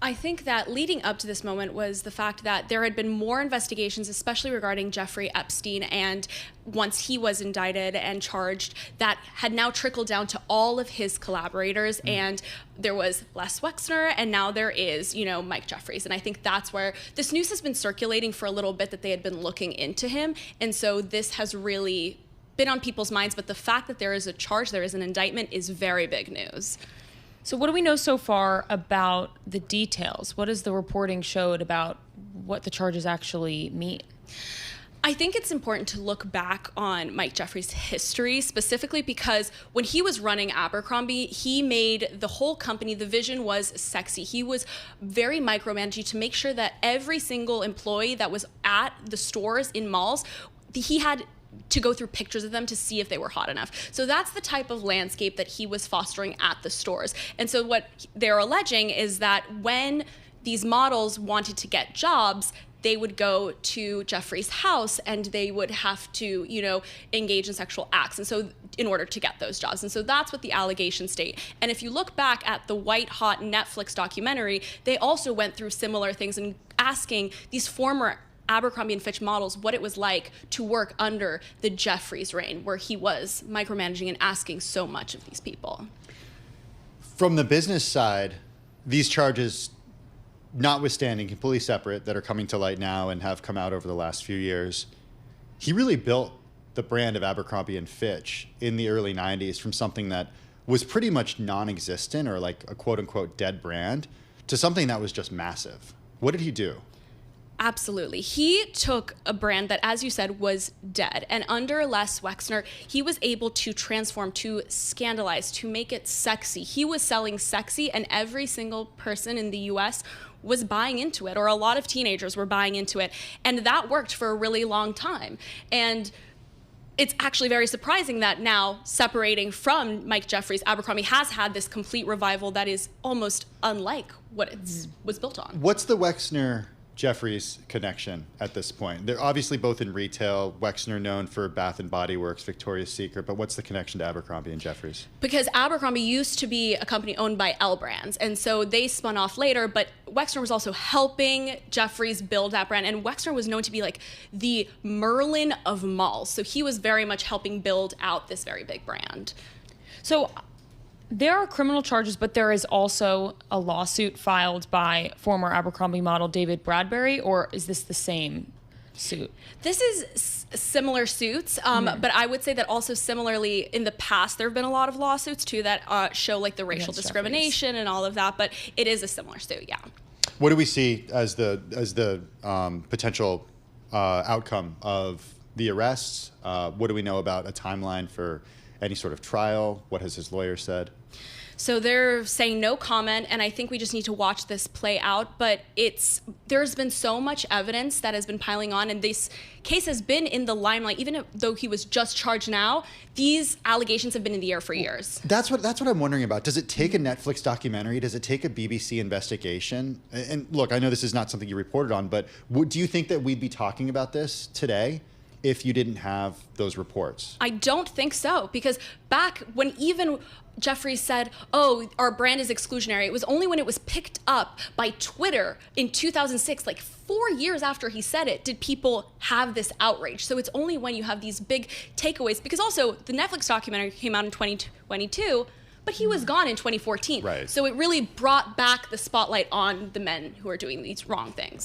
I think that leading up to this moment was the fact that there had been more investigations, especially regarding Jeffrey Epstein, and once he was indicted and charged, that had now trickled down to all of his collaborators. And there was Les Wexner, and now there is, Mike Jeffries. And I think that's where this news has been circulating for a little bit, that they had been looking into him. And so this has really been on people's minds. But the fact that there is a charge, there is an indictment, is very big news. So what do we know so far about the details? What has the reporting showed about what the charges actually mean? I think it's important to look back on Mike Jeffries' history, specifically because when he was running Abercrombie, he made the whole company, the vision was sexy. He was very micromanaging to make sure that every single employee that was at the stores in malls, he had to go through pictures of them to see if they were hot enough. So that's the type of landscape that he was fostering at the stores. And so what they're alleging is that when these models wanted to get jobs, they would go to Jeffrey's house and they would have to, engage in sexual acts. And so in order to get those jobs. And so that's what the allegations state. And if you look back at the White Hot Netflix documentary, they also went through similar things and asking these former Abercrombie & Fitch models what it was like to work under the Jeffries reign, where he was micromanaging and asking so much of these people. From the business side, these charges, notwithstanding, completely separate, that are coming to light now and have come out over the last few years, he really built the brand of Abercrombie & Fitch in the early 90s from something that was pretty much non-existent, or like a quote-unquote dead brand, to something that was just massive. What did he do? Absolutely. He took a brand that, as you said, was dead. And under Les Wexner, he was able to transform, to scandalize, to make it sexy. He was selling sexy, and every single person in the US was buying into it, or a lot of teenagers were buying into it. And that worked for a really long time. And it's actually very surprising that now, separating from Mike Jeffries, Abercrombie has had this complete revival that is almost unlike what it was built on. What's the Wexner Jeffries connection at this point? They're obviously both in retail. Wexner known for Bath and Body Works, Victoria's Secret, but what's the connection to Abercrombie and Jeffries? Because Abercrombie used to be a company owned by L Brands, and so they spun off later, but Wexner was also helping Jeffries build that brand, and Wexner was known to be like the Merlin of malls, so he was very much helping build out this very big brand. So there are criminal charges, but there is also a lawsuit filed by former Abercrombie model David Bradbury, or is this the same suit? This is similar suits, but I would say that also similarly in the past there have been a lot of lawsuits too that show like the racial discrimination and all of that, but it is a similar suit, yeah. What do we see as the potential outcome of the arrests? What do we know about a timeline for any sort of trial? What has his lawyer said? So they're saying no comment, and I think we just need to watch this play out. But there's been so much evidence that has been piling on, and this case has been in the limelight. Even though he was just charged now, these allegations have been in the air for years. That's what I'm wondering about. Does it take a Netflix documentary? Does it take a BBC investigation? And look, I know this is not something you reported on, but do you think that we'd be talking about this today if you didn't have those reports? I don't think so, because back when even Jeffries said, oh, our brand is exclusionary, it was only when it was picked up by Twitter in 2006, like 4 years after he said it, did people have this outrage. So it's only when you have these big takeaways, because also the Netflix documentary came out in 2022, but he was gone in 2014. Right. So it really brought back the spotlight on the men who are doing these wrong things.